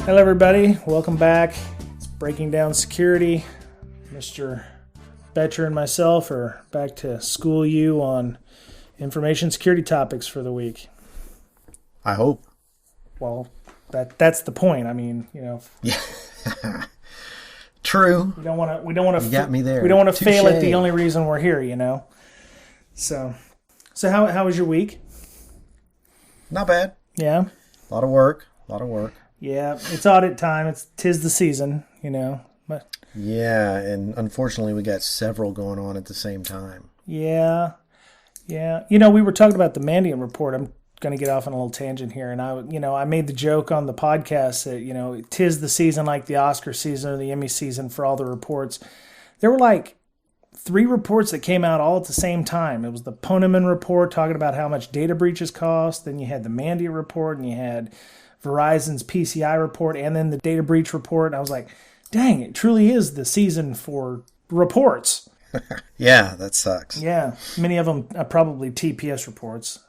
Hello everybody, welcome back. It's Breaking Down Security. Mr. Betcher and myself are back to school you on information security topics for the week. I hope. Well, that's the point. I mean, Yeah. True. We don't want to. You got me there. We don't want to Touché. fail at the only reason we're here. So how was your week? Not bad. Yeah. A lot of work. Yeah, it's audit time. Tis the season, But Yeah, and unfortunately we got several going on at the same time. yeah. We were talking about the Mandiant report. I'm going to get off on a little tangent here, and I made the joke on the podcast that tis the season like the Oscar season or the Emmy season for all the reports. There were like 3 reports that came out all at the same time. It was the Poneman report talking about how much data breaches cost. Then you had the Mandiant report, and you had Verizon's PCI report, and then the data breach report. And I was like, dang, it truly is the season for reports. Yeah, that sucks. Yeah, many of them are probably TPS reports.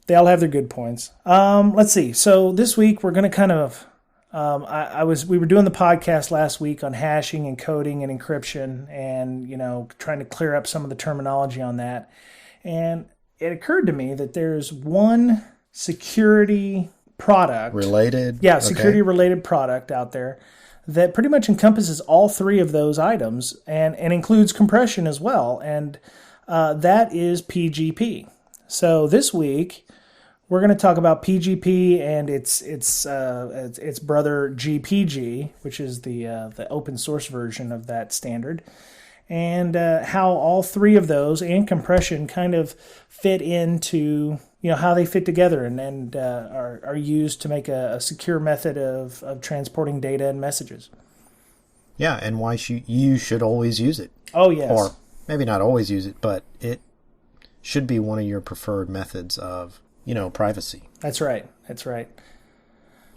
They all have their good points. Let's see. So this week we're going to kind of, we were doing the podcast last week on hashing, encoding, and encryption, and trying to clear up some of the terminology on that. And it occurred to me that there's one security product related. Yeah, security related product out there that pretty much encompasses all 3 of those items and includes compression as well. And that is PGP. So this week we're going to talk about PGP and its brother GPG, which is the open source version of that standard, and how all 3 of those and compression kind of fit into how they fit together and are used to make a secure method of transporting data and messages. Yeah, and why you should always use it. Oh, yes. Or maybe not always use it, but it should be one of your preferred methods of, privacy. That's right.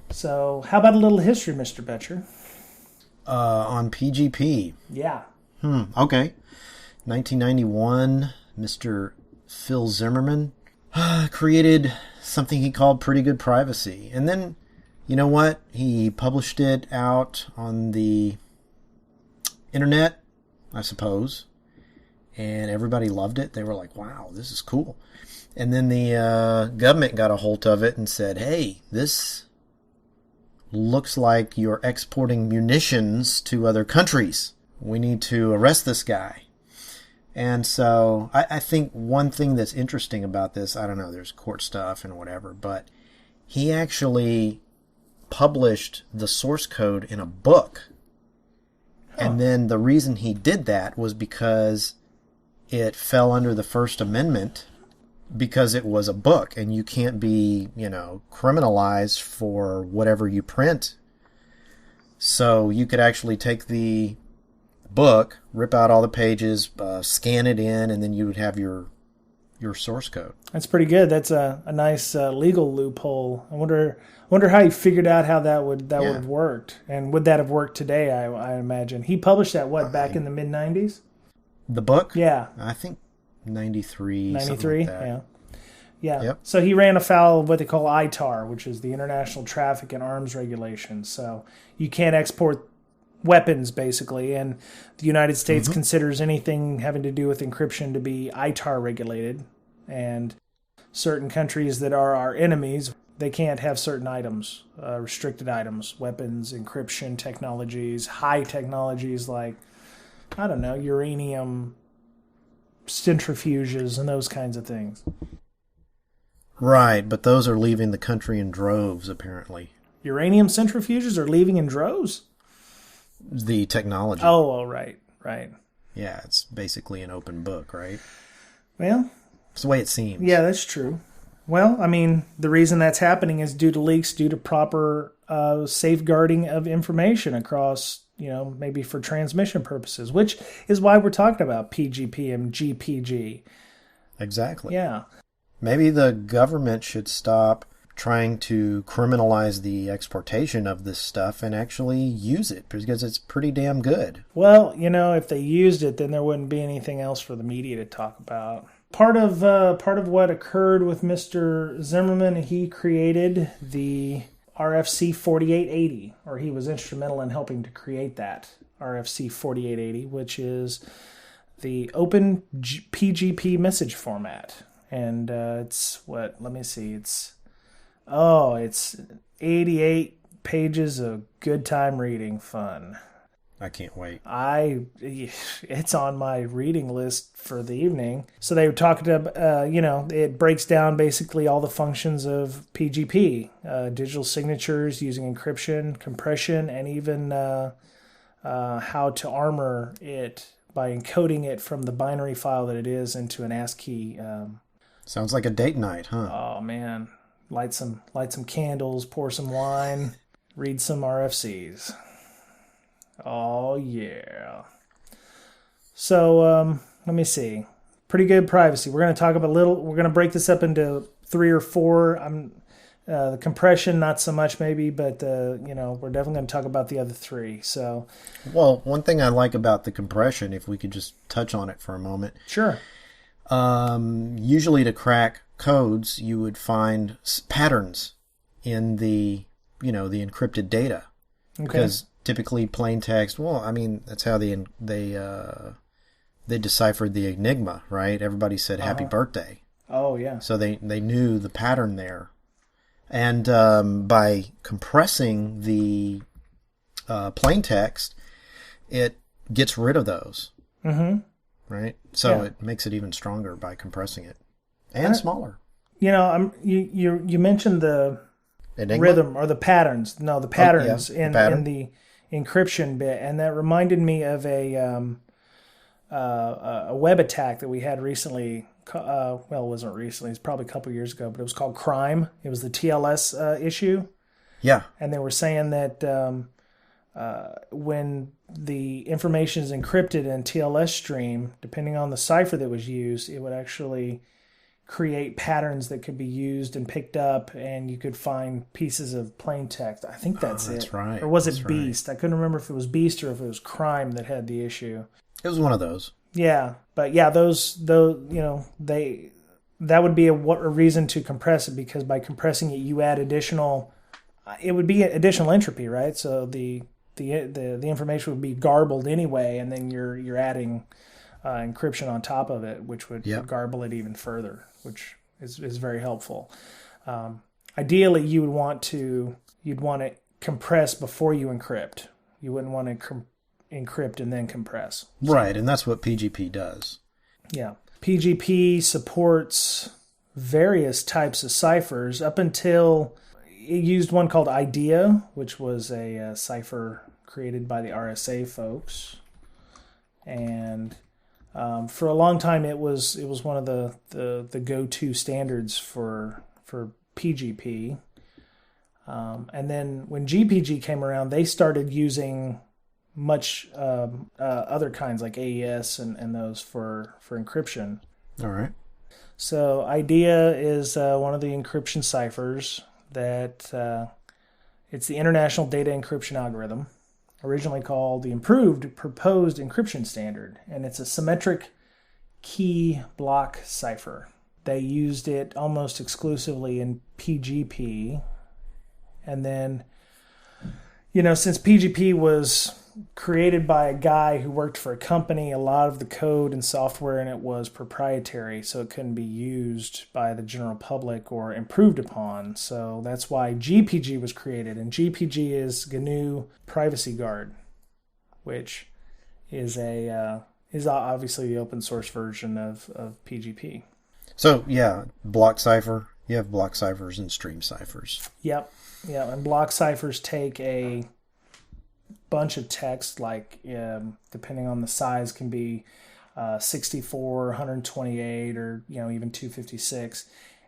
So how about a little history, Mr. Betcher? On PGP. Yeah. Okay. 1991, Mr. Phil Zimmerman created something he called Pretty Good Privacy. And then, you know what? He published it out on the internet, I suppose. And everybody loved it. They were like, wow, this is cool. And then the government got a hold of it and said, hey, this looks like you're exporting munitions to other countries. We need to arrest this guy. And so I think one thing that's interesting about this, I don't know, there's court stuff and whatever, but he actually published the source code in a book. Huh. And then the reason he did that was because it fell under the First Amendment because it was a book and you can't be, criminalized for whatever you print. So you could actually take the book, rip out all the pages, scan it in, and then you would have your source code. That's pretty good. That's a nice legal loophole. I wonder how he figured out how that would have worked, and would that have worked today? I imagine he published that back in the mid '90s. The book? Yeah, I think 93. 93. Like that. Yeah. Yep. So he ran afoul of what they call ITAR, which is the International Traffic in Arms Regulations. So you can't export weapons, basically, and the United States considers anything having to do with encryption to be ITAR regulated, and certain countries that are our enemies, they can't have certain items, restricted items, weapons, encryption technologies, high technologies like, I don't know, uranium centrifuges and those kinds of things. Right, but those are leaving the country in droves, apparently. Uranium centrifuges are leaving in droves? The technology. Oh, right. Yeah, it's basically an open book, right? Well, it's the way it seems. Yeah, that's true. Well, I mean, the reason that's happening is due to leaks, due to proper safeguarding of information across, maybe for transmission purposes, which is why we're talking about PGP and GPG. Exactly. Yeah. Maybe the government should stop trying to criminalize the exportation of this stuff and actually use it, because it's pretty damn good. Well, if they used it, then there wouldn't be anything else for the media to talk about. Part of what occurred with Mr. Zimmerman, he created the RFC 4880, or he was instrumental in helping to create that RFC 4880, which is the open PGP message format. And it's what? Let me see. It's 88 pages of good time reading fun. I can't wait. It's on my reading list for the evening. So they were talking about, it breaks down basically all the functions of PGP, digital signatures using encryption, compression, and even how to armor it by encoding it from the binary file that it is into an ASCII. Sounds like a date night, huh? Oh man, light some candles, pour some wine, read some RFCs. Oh, yeah. So, let me see. Pretty good privacy. We're going to talk about we're going to break this up into 3 or 4. The compression, not so much maybe, but, we're definitely going to talk about the other 3. So, well, one thing I like about the compression, if we could just touch on it for a moment. Sure. Usually to crack codes, you would find patterns in the encrypted data. Okay. Because typically plain text, that's how they deciphered the Enigma, right? Everybody said happy birthday. Oh, yeah. So they knew the pattern there. And by compressing the plain text, it gets rid of those. Mm-hmm. Right? So it makes it even stronger by compressing it. And smaller. You mentioned the Enigma? Rhythm or the patterns. No, the patterns in the encryption bit, and that reminded me of a web attack that we had recently. Well, it wasn't recently; it's probably a couple years ago, but it was called Crime. It was the TLS issue. Yeah, and they were saying that when the information is encrypted in TLS stream, depending on the cipher that was used, it would actually create patterns that could be used and picked up, and you could find pieces of plain text. I think that's it. Right. Or was it Beast? Right. I couldn't remember if it was Beast or if it was Crime that had the issue. It was one of those. Yeah, but yeah, those that would be a reason to compress it, because by compressing it, you add additional entropy, right? So the information would be garbled anyway, and then you're adding encryption on top of it, which would garble it even further, which is very helpful. Ideally, you'd want to compress before you encrypt. You wouldn't want to encrypt and then compress. Right, and that's what PGP does. Yeah. PGP supports various types of ciphers up until it used one called IDEA, which was a cipher created by the RSA folks. And for a long time, it was one of the go-to standards for PGP. And then when GPG came around, they started using much other kinds like AES and those for encryption. All right. So IDEA is one of the encryption ciphers that it's the International Data Encryption Algorithm, originally called the Improved Proposed Encryption Standard, and it's a symmetric key block cipher. They used it almost exclusively in PGP, and then, since PGP was created by a guy who worked for a company, a lot of the code and software in it was proprietary, so it couldn't be used by the general public or improved upon. So that's why GPG was created, and GPG is GNU Privacy Guard, which is obviously the open source version of PGP. So yeah, block cipher. You have block ciphers and stream ciphers. Yep. Yeah, and block ciphers take a bunch of text, like depending on the size, can be 64, 128, or even 256,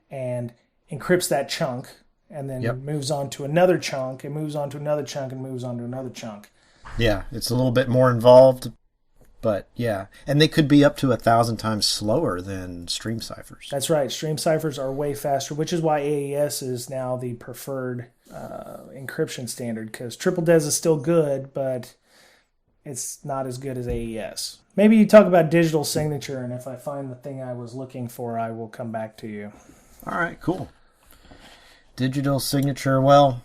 and encrypts that chunk, and then moves on to another chunk, and moves on to another chunk, and moves on to another chunk. Yeah, it's a little bit more involved, but yeah, and they could be up to 1,000 times slower than stream ciphers. That's right. Stream ciphers are way faster, which is why AES is now the preferred encryption standard, because triple DES is still good, but it's not as good as AES. Maybe you talk about digital signature, and if I find the thing I was looking for, I will come back to you. All right, cool. Digital signature, well,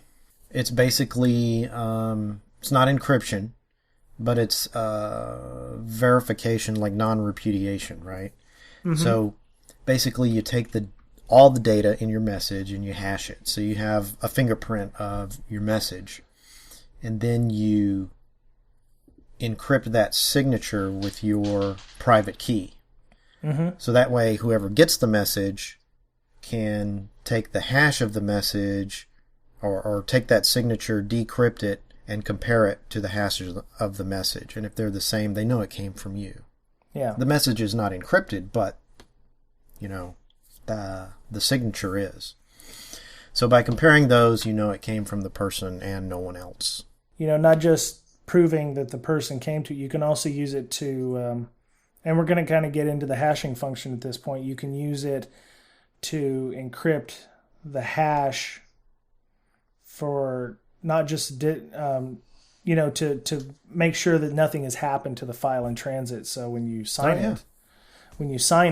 It's basically, it's not encryption, but it's verification, like non-repudiation, right? Mm-hmm. So basically you take all the data in your message and you hash it. So you have a fingerprint of your message, and then you encrypt that signature with your private key. Mm-hmm. So that way whoever gets the message can take the hash of the message or take that signature, decrypt it, and compare it to the hashes of the message. And if they're the same, they know it came from you. Yeah. The message is not encrypted, but, the signature is. So by comparing those, it came from the person and no one else. Not just proving that the person came to, you can also use it to, and we're going to kind of get into the hashing function at this point. You can use it to encrypt the hash for not just to make sure that nothing has happened to the file in transit. So when you sign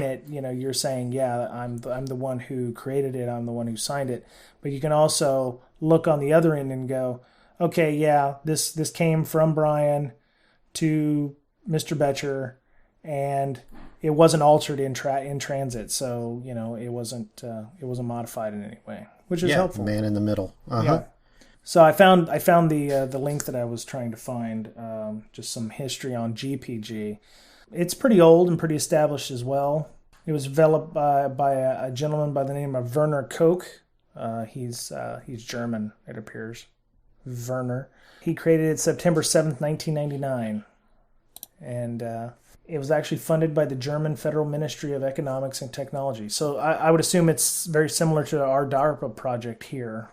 it, you're saying, yeah, I'm the one who created it, I'm the one who signed it. But you can also look on the other end and go, okay, yeah, this came from Brian to Mr. Betcher, and it wasn't altered in transit, so it wasn't modified in any way, which is helpful. Man in the middle. Uh-huh. Yeah. So I found the link that I was trying to find, just some history on GPG. It's pretty old and pretty established as well. It was developed by a gentleman by the name of Werner Koch. He's German, it appears. Werner. He created it September 7th, 1999. And it was actually funded by the German Federal Ministry of Economics and Technology. So I would assume it's very similar to our DARPA project here.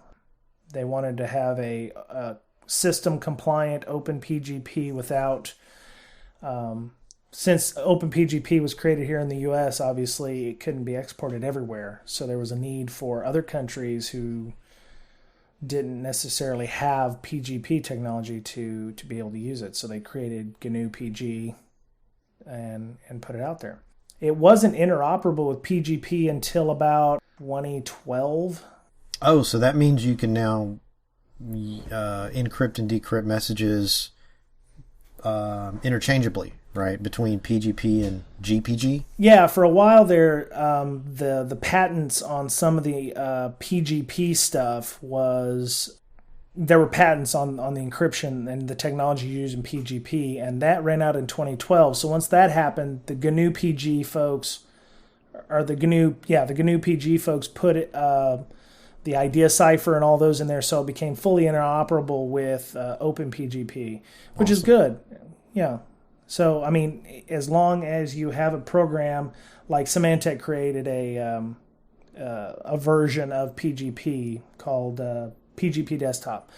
They wanted to have a system-compliant OpenPGP without... since OpenPGP was created here in the U.S., obviously it couldn't be exported everywhere. So there was a need for other countries who didn't necessarily have PGP technology to be able to use it. So they created GNU PG and put it out there. It wasn't interoperable with PGP until about 2012. Oh, so that means you can now encrypt and decrypt messages interchangeably, right, between PGP and GPG? Yeah, for a while there, the patents on some of the PGP stuff there were patents on the encryption and the technology used in PGP, and that ran out in 2012. So once that happened, the GNU PG folks, the GNU PG folks put it, the idea cipher and all those in there, so it became fully interoperable with OpenPGP, which is good. Yeah. So, as long as you have a program, like Symantec created a version of PGP called PGP Desktop.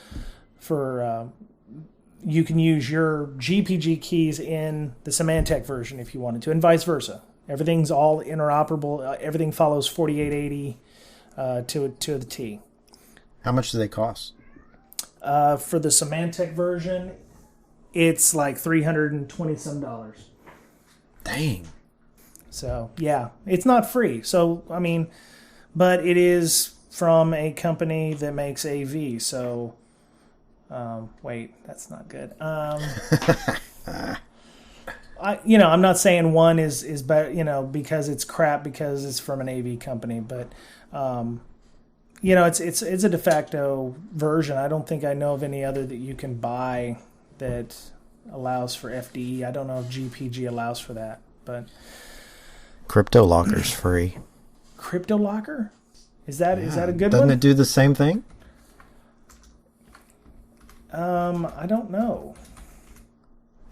You can use your GPG keys in the Symantec version if you wanted to, and vice versa. Everything's all interoperable. Everything follows 4880 to the T. How much do they cost? For the Symantec version, it's like $320 some. Dang. So, yeah, it's not free. So, but it is from a company that makes AV. So, wait, that's not good. I'm not saying one is better, because it's crap because it's from an AV company, but it's a de facto version. I don't think I know of any other that you can buy that allows for FDE. I don't know if GPG allows for that, but CryptoLocker's free. CryptoLocker? Is that a good Doesn't one? it do the same thing? I don't know.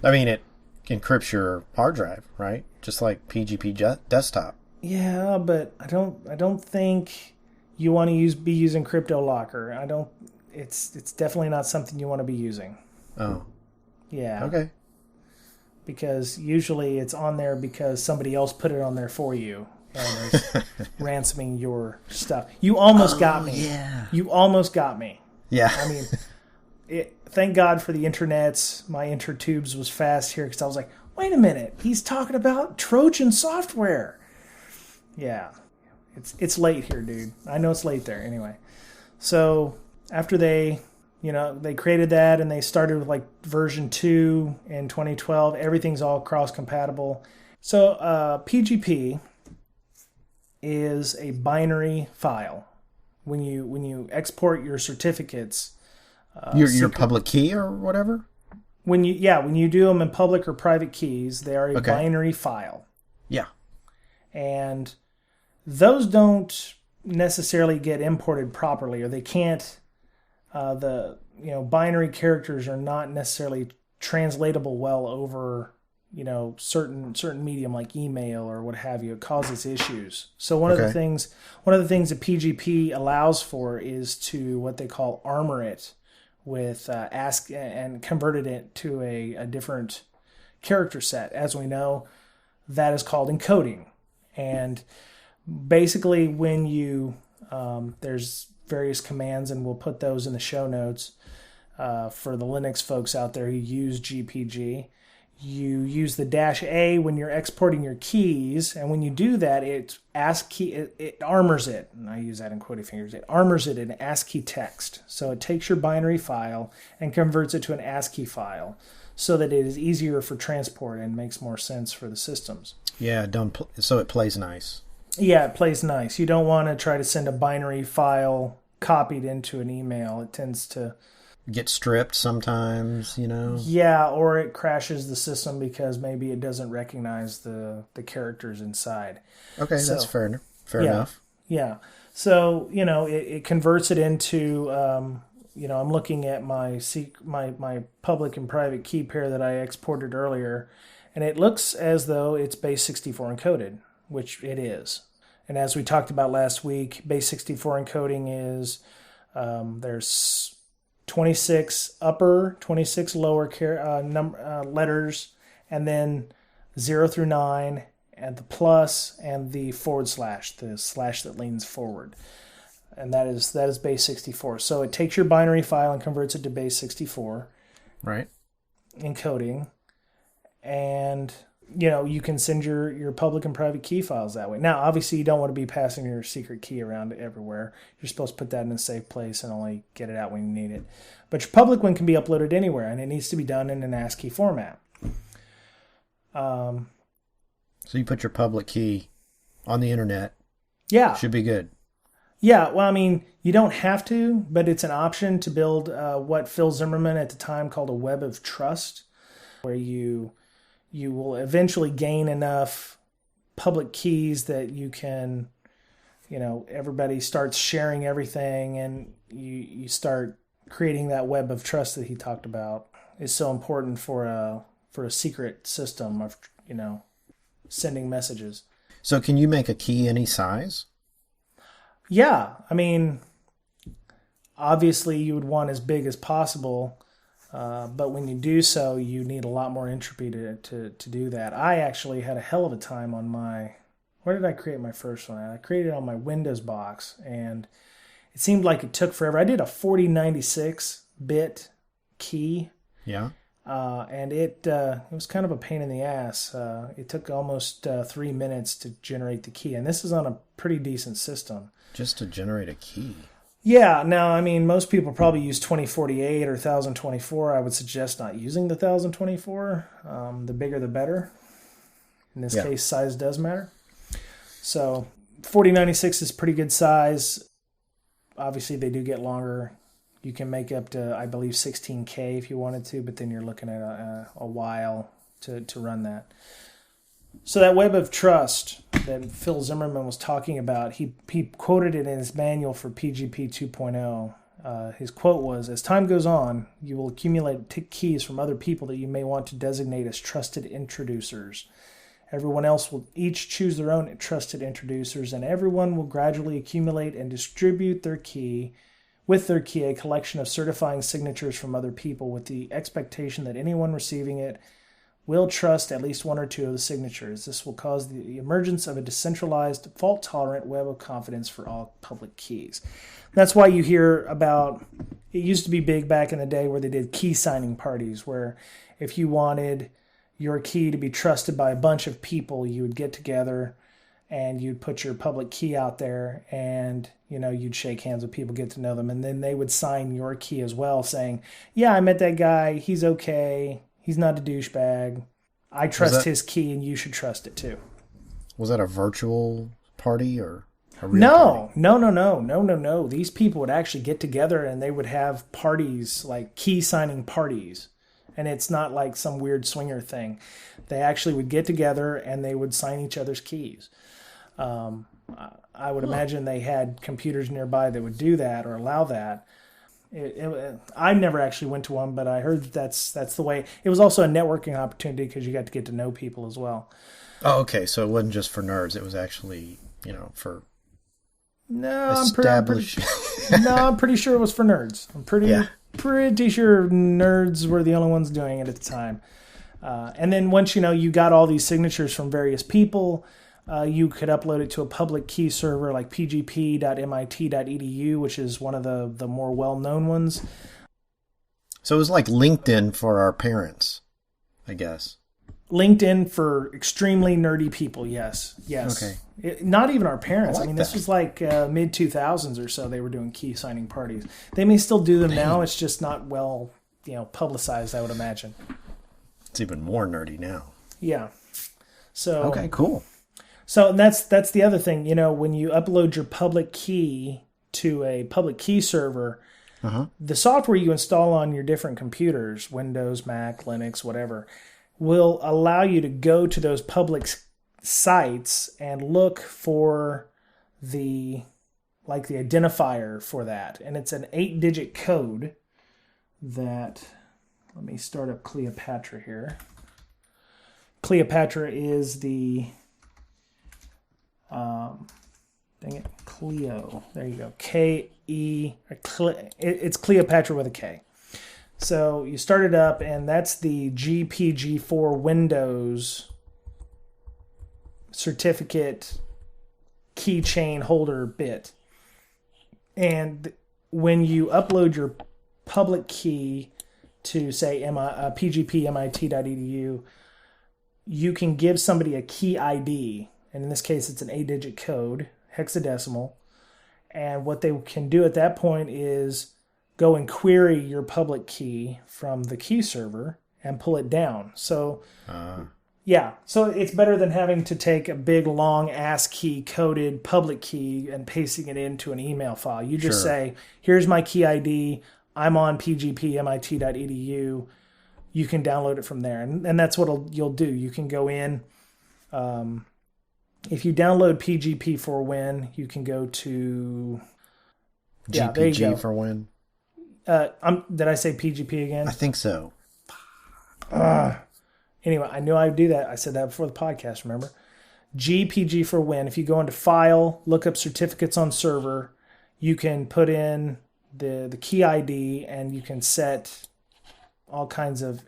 It encrypts your hard drive, right? Just like PGP Desktop. Yeah, but I don't think you want to be using CryptoLocker. It's definitely not something you want to be using. Oh. Yeah. Okay. Because usually it's on there because somebody else put it on there for you and is ransoming your stuff. You almost got me. Yeah. You almost got me. Yeah. Thank God for the internets. My intertubes was fast here because I was like, wait a minute, he's talking about Trojan software. Yeah. It's late here, dude. I know it's late there. Anyway. So after they They created that and they started with like version 2 in 2012. Everything's all cross-compatible. So PGP is a binary file. When you export your certificates, your public key or whatever. When you do them in public or private keys, they are a binary file. Yeah, and those don't necessarily get imported properly, or they can't. Binary characters are not necessarily translatable well over certain medium like email or what have you. It causes issues. So one of the things that PGP allows for is to what they call armor it with ASCII and converted it to a different character set. As we know, that is called encoding. And basically when you there's various commands, and we'll put those in the show notes for the Linux folks out there who use GPG. You use the -A when you're exporting your keys, and when you do that, it armors it, and I use that in quoted fingers, it armors it in ASCII text. So it takes your binary file and converts it to an ASCII file so that it is easier for transport and makes more sense for the systems. Yeah, so it plays nice. Yeah, it plays nice. You don't want to try to send a binary file copied into an email. It tends to get stripped sometimes, Yeah, or it crashes the system because maybe it doesn't recognize the characters inside. Okay, so, that's fair enough. Yeah. So, it converts it into, I'm looking at my public and private key pair that I exported earlier, and it looks as though it's base 64 encoded, which it is. And as we talked about last week, base 64 encoding is, there's 26 upper, 26 lower letters, and then 0 through 9, and the plus, and the / the slash that leans forward. And that is base 64. So it takes your binary file and converts it to base 64. Right. Encoding. And you can send your public and private key files that way. Now, obviously, you don't want to be passing your secret key around everywhere. You're supposed to put that in a safe place and only get it out when you need it. But your public one can be uploaded anywhere, and it needs to be done in an ASCII format. So you put your public key on the internet. Yeah. Should be good. Yeah, well, I mean, you don't have to, but it's an option to build what Phil Zimmerman at the time called a web of trust, where you will eventually gain enough public keys that you can, everybody starts sharing everything, and you start creating that web of trust that he talked about. Is so important for a secret system of, sending messages. So can you make a key any size? Yeah, I mean, obviously you would want as big as possible. But when you do so, you need a lot more entropy to do that. I actually had a hell of a time on where did I create my first one? I created it on my Windows box, and it seemed like it took forever. I did a 4096-bit key. Yeah. And it was kind of a pain in the ass. It took almost 3 minutes to generate the key, and this is on a pretty decent system. Just to generate a key? Yeah, now, I mean, most people probably use 2048 or 1024. I would suggest not using the 1024. The bigger, the better. In this case, size does matter. So 4096 is pretty good size. Obviously, they do get longer. You can make up to, I believe, 16K if you wanted to, but then you're looking at a while to run that. So that web of trust that Phil Zimmerman was talking about, he quoted it in his manual for PGP 2.0. His quote was, "As time goes on, you will accumulate keys from other people that you may want to designate as trusted introducers. Everyone else will each choose their own trusted introducers, and everyone will gradually accumulate and distribute with their key a collection of certifying signatures from other people with the expectation that anyone receiving it will trust at least one or two of the signatures. This will cause the emergence of a decentralized, fault-tolerant web of confidence for all public keys." That's why you hear about, it used to be big back in the day where they did key signing parties, where if you wanted your key to be trusted by a bunch of people, you would get together and you'd put your public key out there, and you'd shake hands with people, get to know them, and then they would sign your key as well, saying, yeah, I met that guy, he's okay, he's not a douchebag, I trust his key and you should trust it too. Was that a virtual party or a real party? No. These people would actually get together and they would have parties, like key signing parties. And it's not like some weird swinger thing. They actually would get together and they would sign each other's keys. I would imagine they had computers nearby that would do that or allow that. I never actually went to one, but I heard that's the way. It was also a networking opportunity because you got to get to know people as well. Oh, okay. So it wasn't just for nerds. It was actually, for I'm pretty sure it was for nerds. I'm pretty sure nerds were the only ones doing it at the time. And then once you got all these signatures from various people, you could upload it to a public key server like pgp.mit.edu, which is one of the more well-known ones. So it was like LinkedIn for our parents, I guess. LinkedIn for extremely nerdy people, yes. Okay. Not even our parents. I mean, this was like mid-2000s or so they were doing key signing parties. They may still do them now. It's just not well, publicized, I would imagine. It's even more nerdy now. Yeah. So okay, cool. So that's the other thing. When you upload your public key to a public key server, the software you install on your different computers, Windows, Mac, Linux, whatever, will allow you to go to those public sites and look for the identifier for that. And it's an 8-digit code that, let me start up Cleopatra here. Cleopatra is the, Cleo. There you go. It's Cleopatra with a K. So you start it up, and that's the GPG for Windows certificate keychain holder bit. And when you upload your public key to, say, pgp.mit.edu, you can give somebody a key ID. And in this case, it's an 8-digit code, hexadecimal. And what they can do at that point is go and query your public key from the key server and pull it down. So, so it's better than having to take a big, long ASCII coded public key and pasting it into an email file. You just say, here's my key ID. I'm on pgp.mit.edu. You can download it from there. And that's what you'll do. You can go in. If you download PGP for Win, you can go to GPG for Win. Did I say PGP again? I think so. Anyway, I knew I'd do that. I said that before the podcast, remember? GPG for Win. If you go into File, look up Certificates on Server, you can put in the key ID and you can set all kinds of,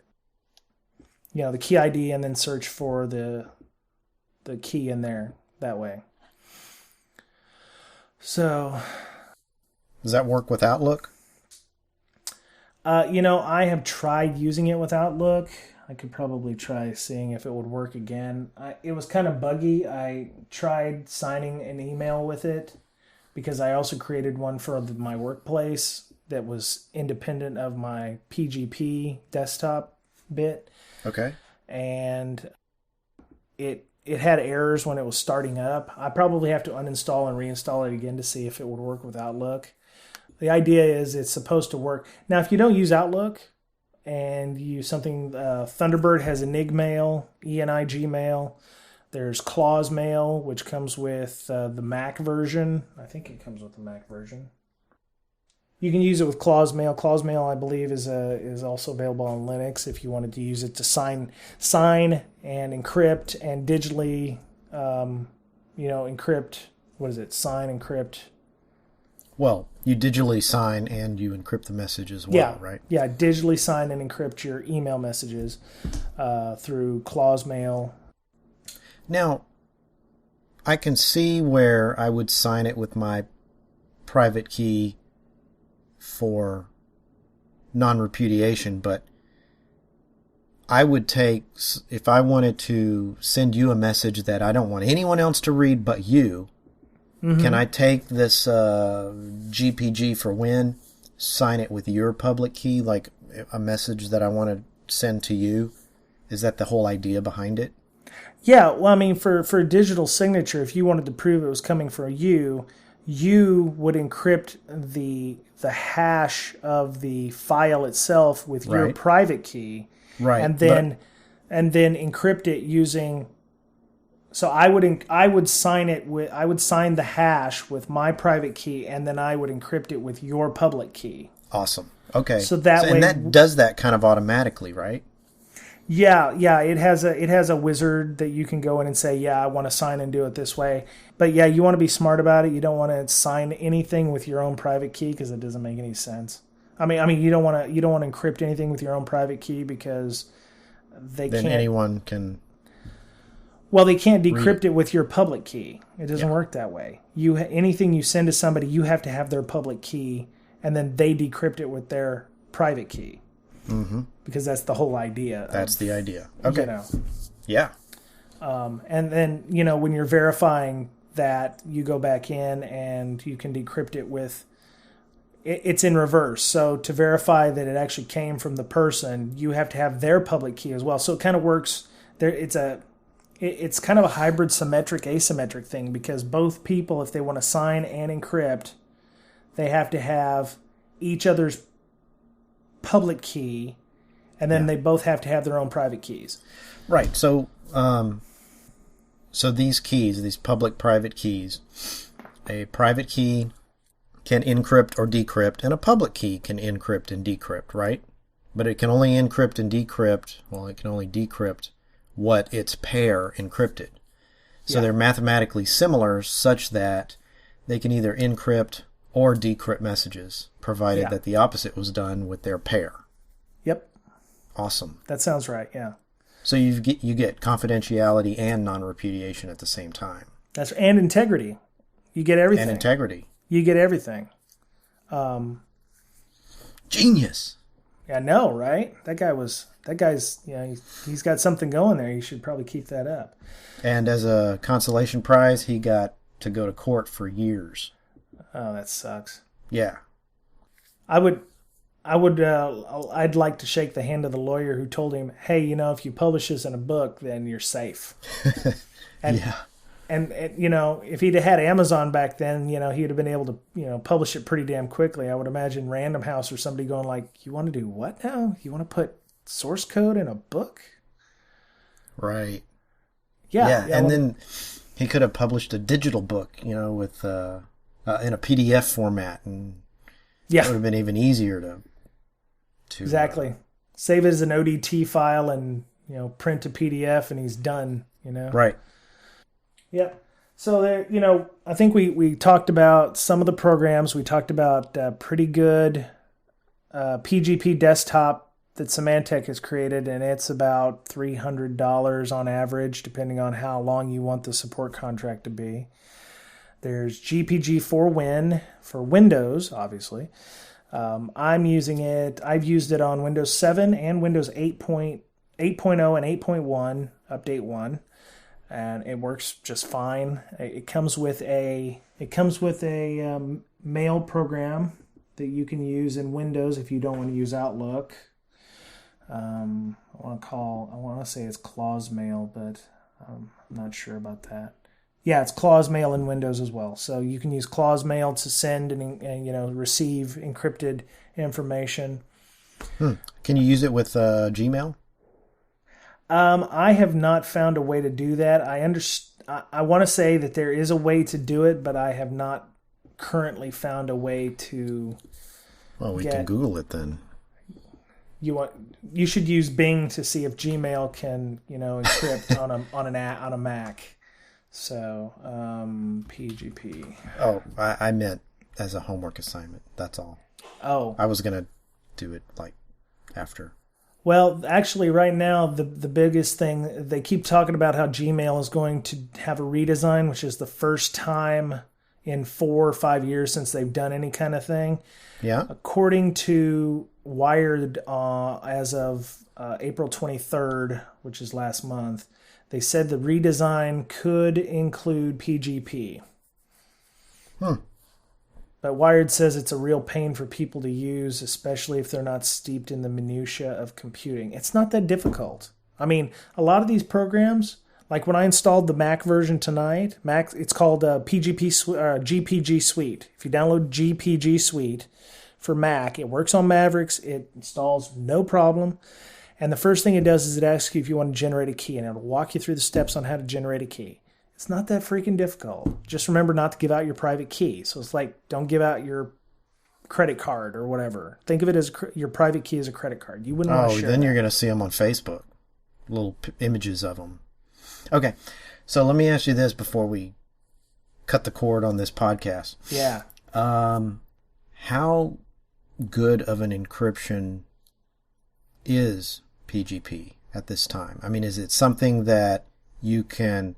the key ID and then search for the key in there that way. So, does that work with Outlook? I have tried using it with Outlook. I could probably try seeing if it would work again. It was kind of buggy. I tried signing an email with it because I also created one for my workplace that was independent of my PGP desktop bit. Okay. And it had errors when it was starting up. I probably have to uninstall and reinstall it again to see if it would work with Outlook. The idea is it's supposed to work. Now, if you don't use Outlook and you use something, Thunderbird has Enigmail, Enigmail. There's Claws Mail, which comes with the Mac version. I think it comes with the Mac version. You can use it with Claws Mail. Claws Mail, I believe, is also available on Linux if you wanted to use it to sign and encrypt and digitally, encrypt. What is it? Sign, encrypt. Well, you digitally sign and you encrypt the message as well, right? Yeah, digitally sign and encrypt your email messages through Claws Mail. Now, I can see where I would sign it with my private key for non-repudiation, but I would take, if I wanted to send you a message that I don't want anyone else to read but you, can I take this GPG for Win, sign it with your public key, like a message that I want to send to you? Is that the whole idea behind it? Yeah, well, I mean, for a digital signature, if you wanted to prove it was coming from you, you would encrypt the hash of the file itself with your Right. private key, Right. and then encrypt it using. So I would sign it with I would sign the hash with my private key, and then I would encrypt it with your public key. Awesome. Okay. So that way, and that does that kind of automatically, right? Yeah, it has a wizard that you can go in and say, yeah, I want to sign and do it this way. But yeah, you want to be smart about it. You don't want to sign anything with your own private key because it doesn't make any sense. I mean, you don't want to encrypt anything with your own private key because then anyone can. Well, they can't decrypt it with your public key. It doesn't work that way. Anything you send to somebody, you have to have their public key, and then they decrypt it with their private key. Mm-hmm. Because that's the whole idea. That's the idea. Okay. Yeah. And then, when you're verifying that, you go back in and you can decrypt it with, it's in reverse. So to verify that it actually came from the person, you have to have their public key as well. So it kind of works there. It's kind of a hybrid symmetric asymmetric thing because both people, if they want to sign and encrypt, they have to have each other's public key, and then they both have to have their own private keys. Right. So, so these keys, these public-private keys, a private key can encrypt or decrypt, and a public key can encrypt and decrypt, right? But it can only encrypt and decrypt. Well, it can only decrypt what its pair encrypted. So they're mathematically similar, such that they can either encrypt or decrypt messages, provided that the opposite was done with their pair. Yep. Awesome. That sounds right, yeah. So you get confidentiality and non-repudiation at the same time. And integrity. You get everything. And integrity. You get everything. Genius. Yeah, I know, right? That guy's, he's got something going there. You should probably keep that up. And as a consolation prize, he got to go to court for years. Oh, that sucks. Yeah. I'd like to shake the hand of the lawyer who told him, hey, if you publish this in a book, then you're safe. And if he'd had Amazon back then, he'd have been able to, publish it pretty damn quickly. I would imagine Random House or somebody going like, you want to do what now? You want to put source code in a book? Right. Yeah. And then he could have published a digital book, with in a PDF format, and it would have been even easier to exactly save it as an ODT file and print a PDF, and he's done. Right. Yep. So there, I think we talked about some of the programs. We talked about pretty good PGP desktop that Symantec has created, and it's about $300 on average, depending on how long you want the support contract to be. There's GPG for Win for Windows, obviously. I'm using it. I've used it on Windows 7 and Windows 8.0 and 8.1, update 1. And it works just fine. It comes with a mail program that you can use in Windows if you don't want to use Outlook. I want to say it's Claws Mail, but I'm not sure about that. Yeah, it's Claws Mail in Windows as well. So you can use Claws Mail to send and receive encrypted information. Can you use it with Gmail? I have not found a way to do that. I want to say that there is a way to do it, but I have not currently found a way to. Well, we can Google it then. You should use Bing to see if Gmail can encrypt on a Mac. So PGP. Oh, I meant as a homework assignment. That's all. Oh, I was gonna do it after. Well, actually, right now, the biggest thing, they keep talking about how Gmail is going to have a redesign, which is the first time in 4 or 5 years since they've done any kind of thing. Yeah. According to Wired, as of April 23rd, which is last month, they said the redesign could include PGP. But Wired says it's a real pain for people to use, especially if they're not steeped in the minutia of computing. It's not that difficult. I mean, a lot of these programs, like when I installed the Mac version tonight, it's called GPG Suite. If you download GPG Suite for Mac, it works on Mavericks. It installs no problem. And the first thing it does is it asks you if you want to generate a key, and it'll walk you through the steps on how to generate a key. It's not that freaking difficult. Just remember not to give out your private key. So it's like, don't give out your credit card or whatever. Think of it as your private key as a credit card. You wouldn't want to share then that. You're going to see them on Facebook. Little images of them. Okay. So let me ask you this before we cut the cord on this podcast. Yeah. How good of an encryption is PGP at this time? I mean, is it something that you can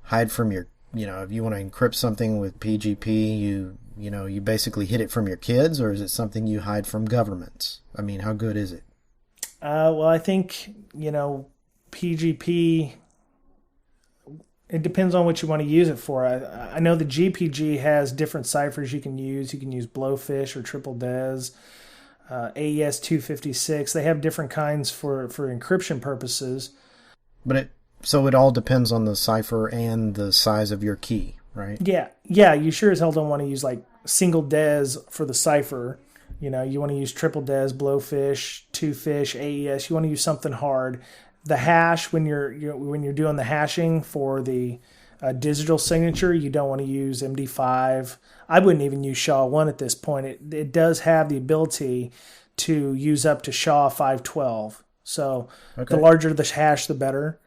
hide from your, if you want to encrypt something with PGP, you basically hid it from your kids, or is it something you hide from governments? I mean, how good is it? Well, I think, PGP, it depends on what you want to use it for. I know the GPG has different ciphers you can use. You can use Blowfish or Triple Des, AES 256. They have different kinds for encryption purposes. But so it all depends on the cipher and the size of your key, right? Yeah. You sure as hell don't want to use like single des for the cipher. You want to use Triple Des, Blowfish, Two Fish, AES. You want to use something hard. The hash, when you're doing the hashing for the digital signature, you don't want to use MD5. I wouldn't even use SHA-1 at this point. It does have the ability to use up to SHA-512. So The larger the hash, the better.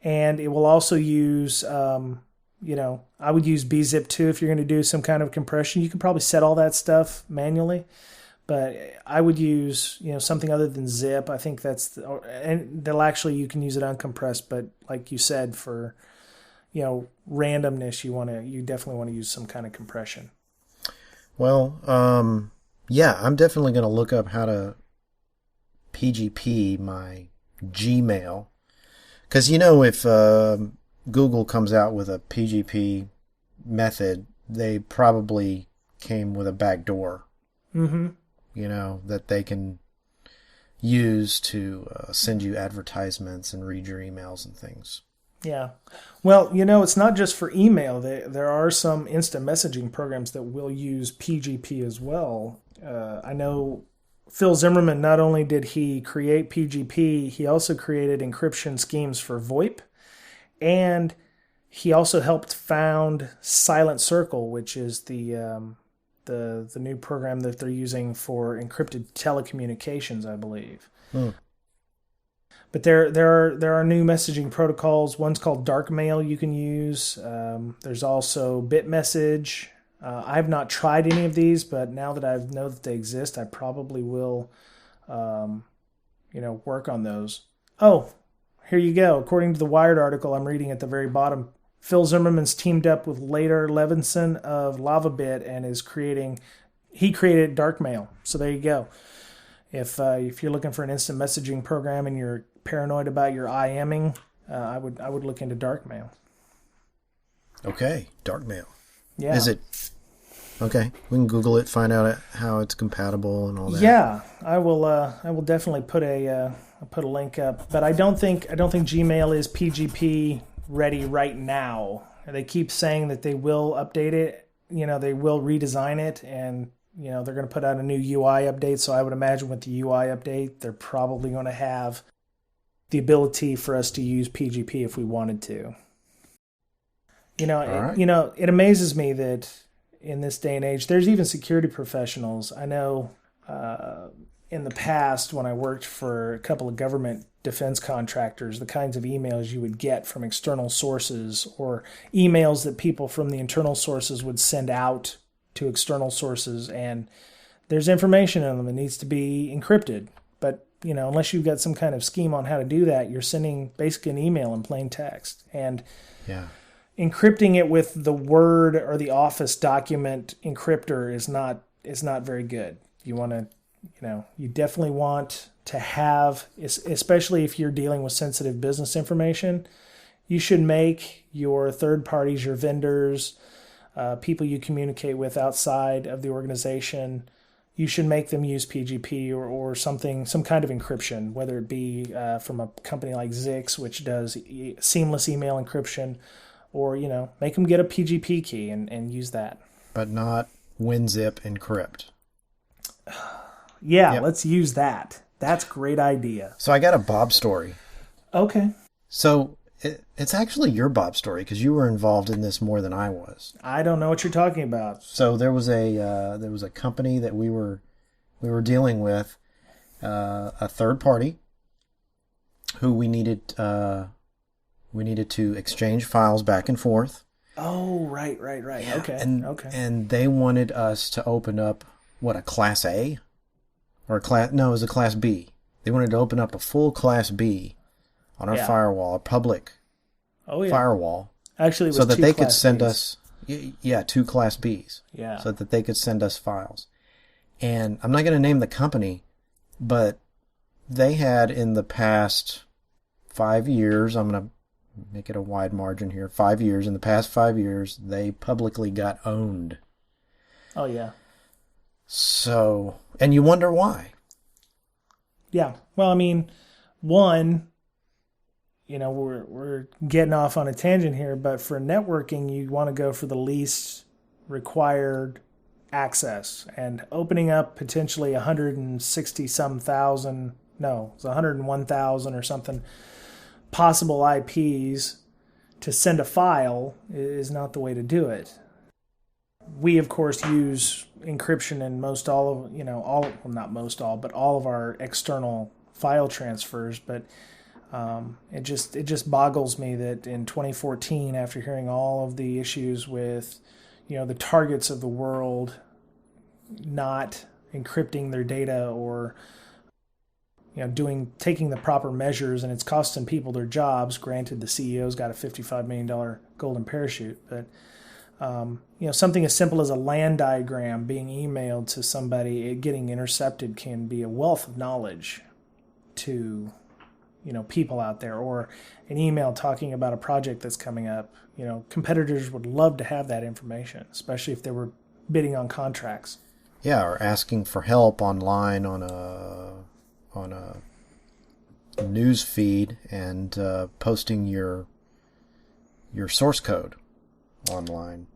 And it will also use, I would use bzip too if you're going to do some kind of compression. You can probably set all that stuff manually, but I would use, something other than zip. I think and you can use it uncompressed, but like you said, for, randomness, you definitely want to use some kind of compression. Well, yeah, I'm definitely going to look up how to PGP my Gmail. Because, if Google comes out with a PGP method, they probably came with a backdoor, that they can use to send you advertisements and read your emails and things. Yeah. Well, it's not just for email. There are some instant messaging programs that will use PGP as well. I know Phil Zimmerman, not only did he create PGP, he also created encryption schemes for VoIP, and he also helped found Silent Circle, which is the new program that they're using for encrypted telecommunications, I believe. But there are new messaging protocols. One's called Darkmail you can use. There's also BitMessage. I've not tried any of these, but now that I know that they exist, I probably will, work on those. Oh, here you go. According to the Wired article I'm reading at the very bottom, Phil Zimmerman's teamed up with Later Levinson of LavaBit and he created Darkmail. So there you go. If you're looking for an instant messaging program and you're paranoid about your IMing, I would look into Darkmail. Okay, Darkmail. Yeah. Is it okay? We can Google it, find out how it's compatible and all that. Yeah, I will definitely put a link up, but I don't think Gmail is PGP ready right now. They keep saying that they will update it. They will redesign it, and they're going to put out a new UI update. So I would imagine with the UI update, they're probably going to have the ability for us to use PGP if we wanted to. It amazes me that in this day and age, there's even security professionals. I know in the past when I worked for a couple of government defense contractors, the kinds of emails you would get from external sources or emails that people from the internal sources would send out to external sources, and there's information in them that needs to be encrypted. But, unless you've got some kind of scheme on how to do that, you're sending basically an email in plain text. And encrypting it with the Word or the Office document encryptor is not very good. You want to you definitely want to have, especially if you're dealing with sensitive business information, you should make your third parties, your vendors, people you communicate with outside of the organization, you should make them use PGP or something, some kind of encryption, whether it be from a company like Zix, which does seamless email encryption, or, make them get a PGP key and use that. But not WinZip encrypt. Yeah, yep. Let's use that. That's a great idea. So I got a Bob story. Okay. So it's actually your Bob story because you were involved in this more than I was. I don't know what you're talking about. So there was a company that we were dealing with, a third party, who we needed to exchange files back and forth. Oh, right. Yeah. Okay. And they wanted us to open up a Class A, or it was a Class B. They wanted to open up a full Class B on our firewall, a public firewall. Actually, it was so that they could send Bs. us, 2 Class Bs. Yeah. So that they could send us files. And I'm not going to name the company, but they had in the past 5 years, I'm going to make it a wide margin here, 5 years, in the past 5 years, they publicly got owned. Oh, yeah. So, and you wonder why. Yeah. Well, I mean, one, we're getting off on a tangent here, but for networking, you want to go for the least required access, and opening up potentially 101,000 or something possible IPs to send a file is not the way to do it. We, of course, use encryption in all of our external file transfers, but it just boggles me that in 2014, after hearing all of the issues with, the targets of the world not encrypting their data or, taking the proper measures, and it's costing people their jobs. Granted, the CEO's got a $55 million golden parachute, but something as simple as a LAN diagram being emailed to somebody, it getting intercepted, can be a wealth of knowledge to people out there, or an email talking about a project that's coming up. Competitors would love to have that information, especially if they were bidding on contracts. Yeah, or asking for help online on a news feed and posting your source code online.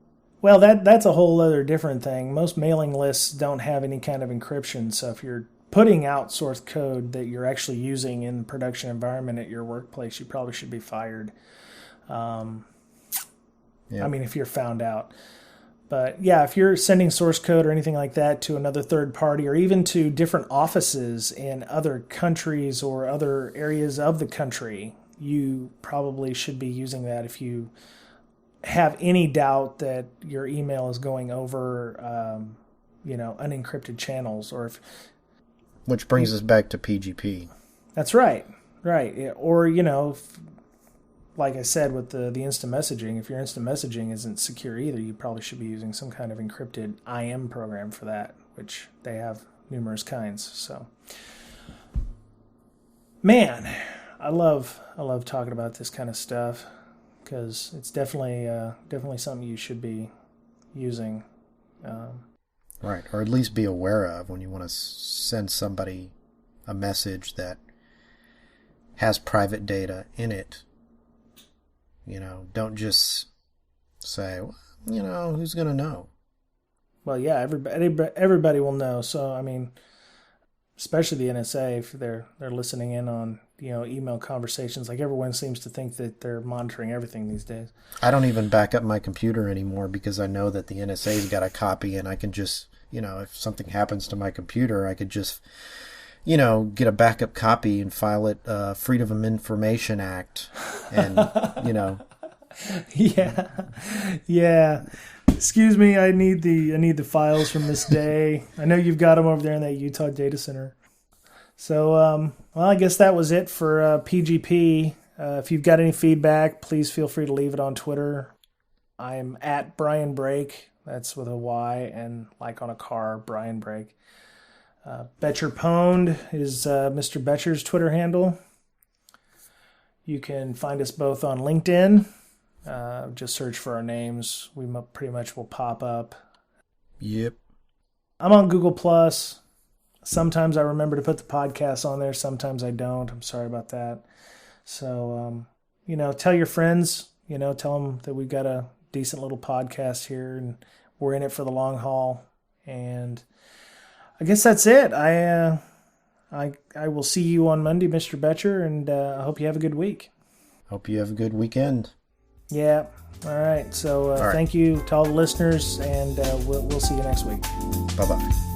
Well, that's a whole other different thing. Most mailing lists don't have any kind of encryption, so if you're putting out source code that you're actually using in the production environment at your workplace, you probably should be fired. I mean, if you're found out. But yeah, if you're sending source code or anything like that to another third party, or even to different offices in other countries or other areas of the country, you probably should be using that if you have any doubt that your email is going over, unencrypted channels, or if. Which brings us back to PGP. That's right. Or, like I said with the instant messaging, if your instant messaging isn't secure either, you probably should be using some kind of encrypted IM program for that, which they have numerous kinds. So, man, I love talking about this kind of stuff, because it's definitely something you should be using. Right, or at least be aware of when you want to send somebody a message that has private data in it. Don't just say, who's going to know? Well, yeah, everybody will know. So, I mean, especially the NSA, if they're listening in on, email conversations. Like, everyone seems to think that they're monitoring everything these days. I don't even back up my computer anymore because I know that the NSA's got a copy, and I can just, if something happens to my computer, I could just, get a backup copy and file it Freedom of Information Act, and, Yeah. Excuse me, I need the files from this day. I know you've got them over there in that Utah data center. So, well, I guess that was it for PGP. If you've got any feedback, please feel free to leave it on Twitter. I'm at Brian Brake. That's with a Y, and like on a car, Brian Brake. Betcher Pwned is Mr. Betcher's Twitter handle. You can find us both on LinkedIn. Just search for our names. We pretty much will pop up. Yep. I'm on Google+. Sometimes I remember to put the podcast on there. Sometimes I don't. I'm sorry about that. So, tell your friends, tell them that we've got a decent little podcast here and we're in it for the long haul. And I guess that's it. I will see you on Monday, Mr. Betcher, and I hope you have a good week. Hope you have a good weekend. Yeah. All right. So all right. Thank you to all the listeners, and we'll see you next week. Bye-bye.